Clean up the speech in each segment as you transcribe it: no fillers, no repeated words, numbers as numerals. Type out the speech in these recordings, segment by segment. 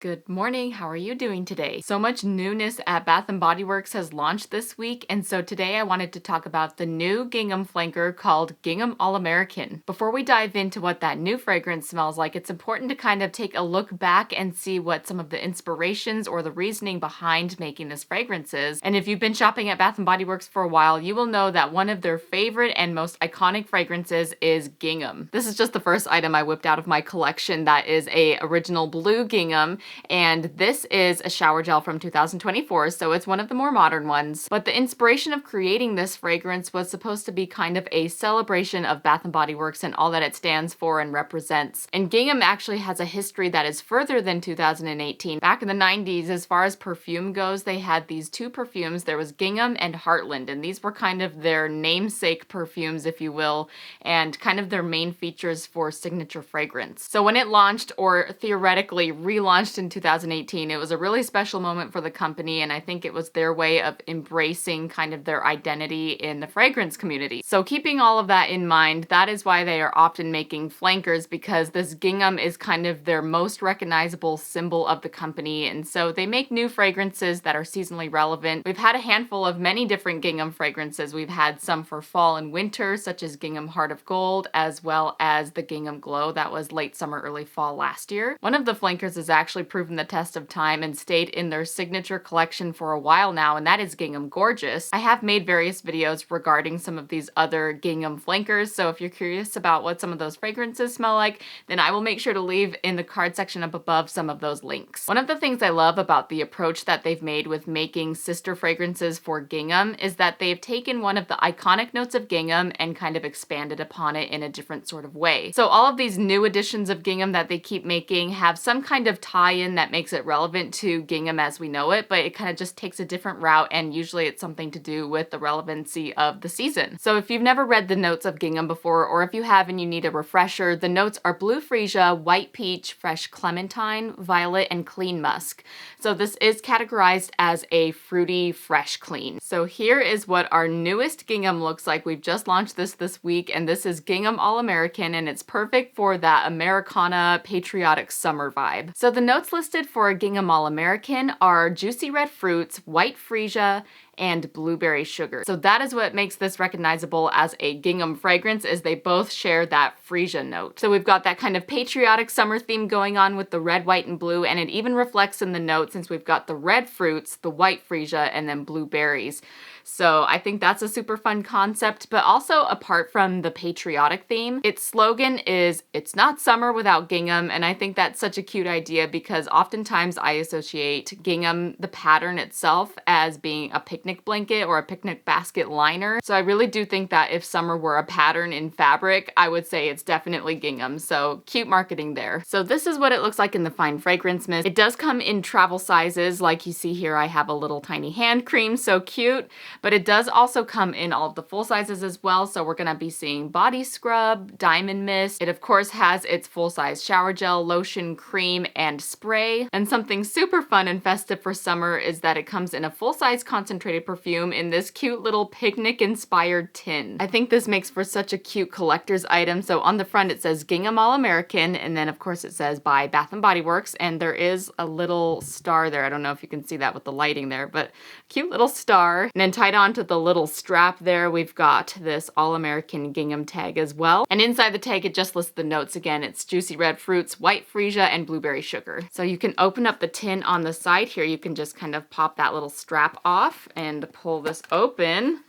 Good morning, how are you doing today? So much newness at Bath & Body Works has launched this week, and so today I wanted to talk about the new gingham flanker called Gingham All-American. Before we dive into what that new fragrance smells like, it's important to kind of take a look back and see what some of the inspirations or the reasoning behind making this fragrance is. And if you've been shopping at Bath & Body Works for a while, you will know that one of their favorite and most iconic fragrances is gingham. This is just the first item I whipped out of my collection that is a original blue gingham. And this is a shower gel from 2024, so it's one of the more modern ones. But the inspiration of creating this fragrance was supposed to be kind of a celebration of Bath & Body Works and all that it stands for and represents. And gingham actually has a history that is further than 2018. Back in the 90s, as far as perfume goes, they had these two perfumes. There was Gingham and Heartland, and these were kind of their namesake perfumes, if you will, and kind of their main features for signature fragrance. So when it launched, or theoretically relaunched in 2018, it was a really special moment for the company, and I think it was their way of embracing kind of their identity in the fragrance community. So keeping all of that in mind, that is why they are often making flankers, because this gingham is kind of their most recognizable symbol of the company, and so they make new fragrances that are seasonally relevant. We've had a handful of many different gingham fragrances. We've had some for fall and winter, such as Gingham Heart of Gold, as well as the Gingham Glow that was late summer, early fall last year. One of the flankers is actually proven the test of time and stayed in their signature collection for a while now, and that is Gingham Gorgeous. I have made various videos regarding some of these other gingham flankers, so if you're curious about what some of those fragrances smell like, then I will make sure to leave in the card section up above some of those links. One of the things I love about the approach that they've made with making sister fragrances for gingham is that they've taken one of the iconic notes of gingham and kind of expanded upon it in a different sort of way. So all of these new editions of gingham that they keep making have some kind of tie-in that makes it relevant to gingham as we know it, but it kind of just takes a different route, and usually it's something to do with the relevancy of the season. So if you've never read the notes of gingham before, or if you have and you need a refresher, the notes are blue freesia, white peach, fresh clementine, violet, and clean musk. So this is categorized as a fruity, fresh clean. So here is what our newest gingham looks like. We've just launched this week, and this is Gingham All-American, and it's perfect for that Americana patriotic summer vibe. So the notes listed for a Gingham All-American are juicy red fruits, white freesia, and blueberry sugar. So that is what makes this recognizable as a gingham fragrance, is they both share that freesia note. So we've got that kind of patriotic summer theme going on with the red, white, and blue, and it even reflects in the note since we've got the red fruits, the white freesia, and then blueberries. So I think that's a super fun concept, but also apart from the patriotic theme, its slogan is "It's not summer without gingham," and I think that's such a cute idea because oftentimes I associate gingham, the pattern itself, as being a picnic blanket or a picnic basket liner. So I really do think that if summer were a pattern in fabric, I would say it's definitely gingham. So cute marketing there. So this is what it looks like in the fine fragrance mist. It does come in travel sizes. Like you see here, I have a little tiny hand cream, so cute. But it does also come in all of the full sizes as well, so we're gonna be seeing body scrub, diamond mist. It of course has its full-size shower gel, lotion, cream, and spray. And something super fun and festive for summer is that it comes in a full-size concentrated perfume in this cute little picnic-inspired tin. I think this makes for such a cute collector's item. So on the front it says Gingham All-American, and then of course it says by Bath & Body Works, and there is a little star there. I don't know if you can see that with the lighting there, but cute little star. And then tied onto the little strap there, we've got this All-American Gingham tag as well. And inside the tag, it just lists the notes again. It's juicy red fruits, white freesia, and blueberry sugar. So you can open up the tin on the side here. You can just kind of pop that little strap off and pull this open.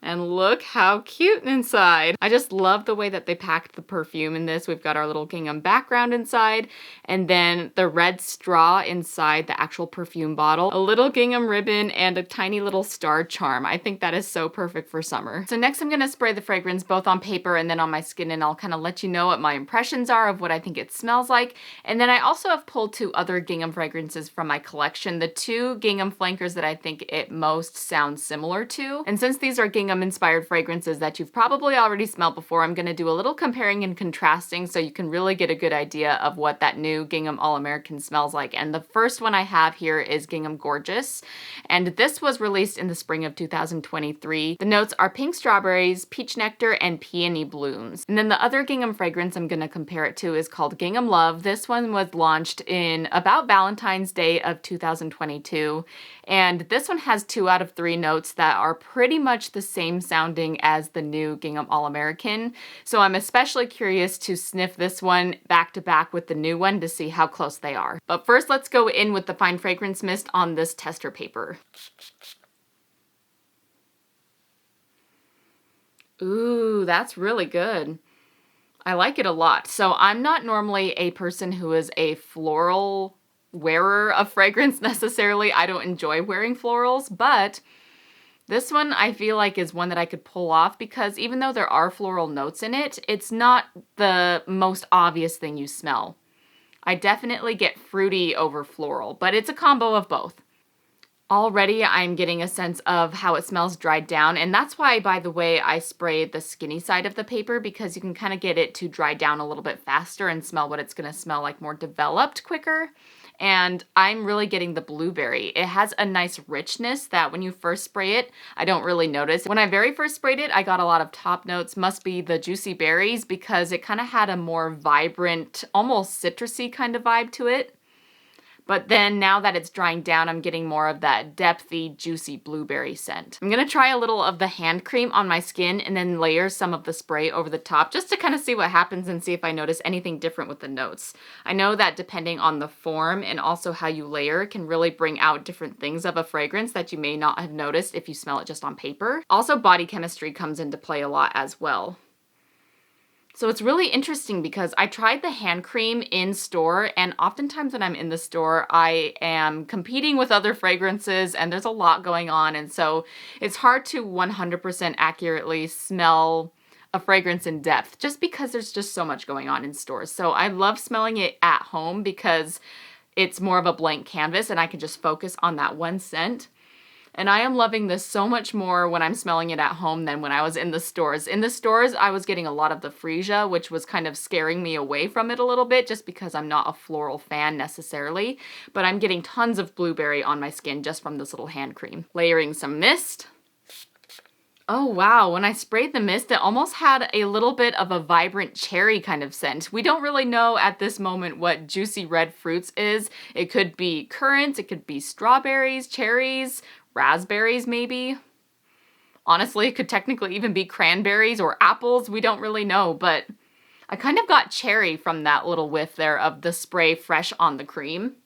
And look how cute inside. I just love the way that they packed the perfume in this. We've got our little gingham background inside, and then the red straw inside the actual perfume bottle, a little gingham ribbon, and a tiny little star charm. I think that is so perfect for summer. So next I'm gonna spray the fragrance both on paper and then on my skin, and I'll kind of let you know what my impressions are of what I think it smells like. And then I also have pulled two other gingham fragrances from my collection, the two gingham flankers that I think it most sounds similar to. And since these are gingham gingham-inspired fragrances that you've probably already smelled before. I'm going to do a little comparing and contrasting so you can really get a good idea of what that new Gingham All-American smells like. And the first one I have here is Gingham Gorgeous, and this was released in the spring of 2023. The notes are pink strawberries, peach nectar, and peony blooms. And then the other Gingham fragrance I'm going to compare it to is called Gingham Love. This one was launched in about Valentine's Day of 2022, and this one has 2 out of 3 notes that are pretty much the same sounding as the new Gingham All-American. So I'm especially curious to sniff this one back to back with the new one to see how close they are. But first, let's go in with the fine fragrance mist on this tester paper. Ooh, that's really good. I like it a lot. So I'm not normally a person who is a floral wearer of fragrance necessarily. I don't enjoy wearing florals, but this one I feel like is one that I could pull off because even though there are floral notes in it, it's not the most obvious thing you smell. I definitely get fruity over floral, but it's a combo of both. Already I'm getting a sense of how it smells dried down, and that's why, by the way, I sprayed the skinny side of the paper, because you can kind of get it to dry down a little bit faster and smell what it's going to smell like more developed quicker. And I'm really getting the blueberry. It has a nice richness that when you first spray it, I don't really notice. When I very first sprayed it, I got a lot of top notes, must be the juicy berries, because it kind of had a more vibrant, almost citrusy kind of vibe to it. But then now that it's drying down, I'm getting more of that depthy, juicy blueberry scent. I'm gonna try a little of the hand cream on my skin and then layer some of the spray over the top just to kind of see what happens and see if I notice anything different with the notes. I know that depending on the form and also how you layer can really bring out different things of a fragrance that you may not have noticed if you smell it just on paper. Also, body chemistry comes into play a lot as well. So it's really interesting because I tried the hand cream in store, and oftentimes when I'm in the store, I am competing with other fragrances and there's a lot going on. And so it's hard to 100% accurately smell a fragrance in depth just because there's just so much going on in stores. So I love smelling it at home because it's more of a blank canvas and I can just focus on that one scent. And I am loving this so much more when I'm smelling it at home than when I was in the stores. In the stores, I was getting a lot of the freesia, which was kind of scaring me away from it a little bit just because I'm not a floral fan necessarily. But I'm getting tons of blueberry on my skin just from this little hand cream. Layering some mist. Oh wow, when I sprayed the mist, it almost had a little bit of a vibrant cherry kind of scent. We don't really know at this moment what juicy red fruits is. It could be currants, it could be strawberries, cherries, raspberries maybe. Honestly, it could technically even be cranberries or apples. We don't really know, but I kind of got cherry from that little whiff there of the spray fresh on the cream.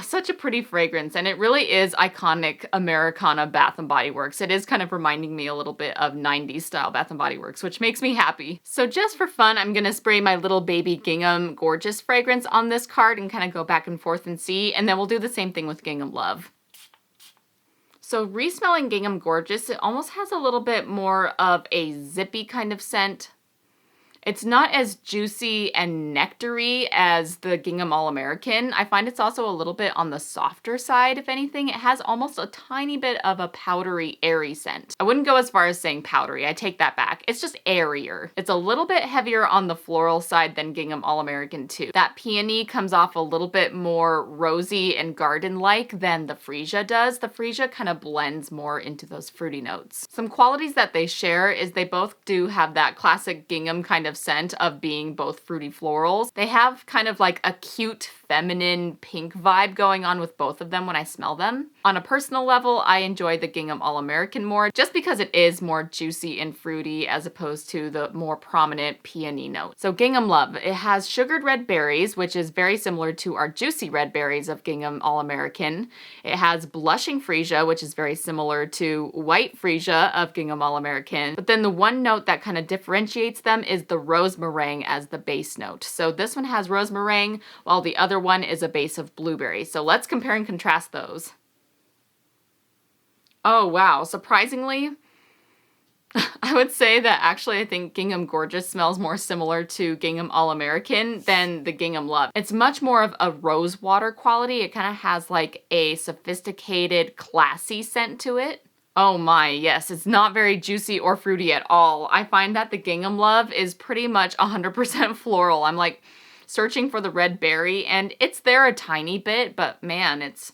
Such a pretty fragrance, and it really is iconic Americana Bath & Body Works. It is kind of reminding me a little bit of 90s style Bath & Body Works, which makes me happy. So just for fun, I'm gonna spray my little baby Gingham Gorgeous fragrance on this card and kind of go back and forth and see, and then we'll do the same thing with Gingham Love. So re-smelling Gingham Gorgeous, it almost has a little bit more of a zippy kind of scent. It's not as juicy and nectary as the Gingham All-American. I find it's also a little bit on the softer side, if anything. It has almost a tiny bit of a powdery, airy scent. I wouldn't go as far as saying powdery, I take that back. It's just airier. It's a little bit heavier on the floral side than Gingham All-American too. That peony comes off a little bit more rosy and garden-like than the freesia does. The freesia kind of blends more into those fruity notes. Some qualities that they share is they both do have that classic gingham kind of scent of being both fruity florals. They have kind of like a cute feminine pink vibe going on with both of them when I smell them. On a personal level, I enjoy the Gingham All-American more just because it is more juicy and fruity as opposed to the more prominent peony note. So Gingham Love, it has sugared red berries, which is very similar to our juicy red berries of Gingham All-American. It has blushing freesia, which is very similar to white freesia of Gingham All-American. But then the one note that kind of differentiates them is the rose meringue as the base note. So this one has rose meringue, while the other one is a base of blueberry. So let's compare and contrast those. Oh wow, surprisingly, I would say that actually I think Gingham Gorgeous smells more similar to Gingham All-American than the Gingham Love. It's much more of a rosewater quality. It kind of has like a sophisticated, classy scent to it. Oh my, yes, it's not very juicy or fruity at all. I find that the Gingham Love is pretty much 100% floral. I'm like searching for the red berry, and it's there a tiny bit, but man, it's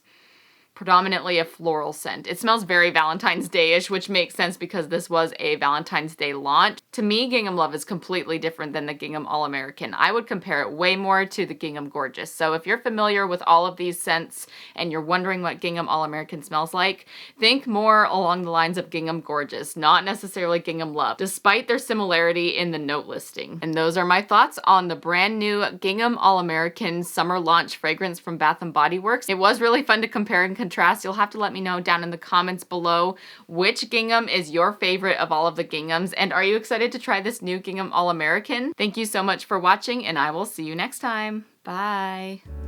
predominantly a floral scent. It smells very Valentine's Day-ish, which makes sense because this was a Valentine's Day launch. To me, Gingham Love is completely different than the Gingham All-American. I would compare it way more to the Gingham Gorgeous. So if you're familiar with all of these scents and you're wondering what Gingham All-American smells like, think more along the lines of Gingham Gorgeous, not necessarily Gingham Love, despite their similarity in the note listing. And those are my thoughts on the brand new Gingham All-American summer launch fragrance from Bath & Body Works. It was really fun to compare and contrast. You'll have to let me know down in the comments below which gingham is your favorite of all of the ginghams, and are you excited to try this new Gingham All-American? Thank you so much for watching, and I will see you next time. Bye!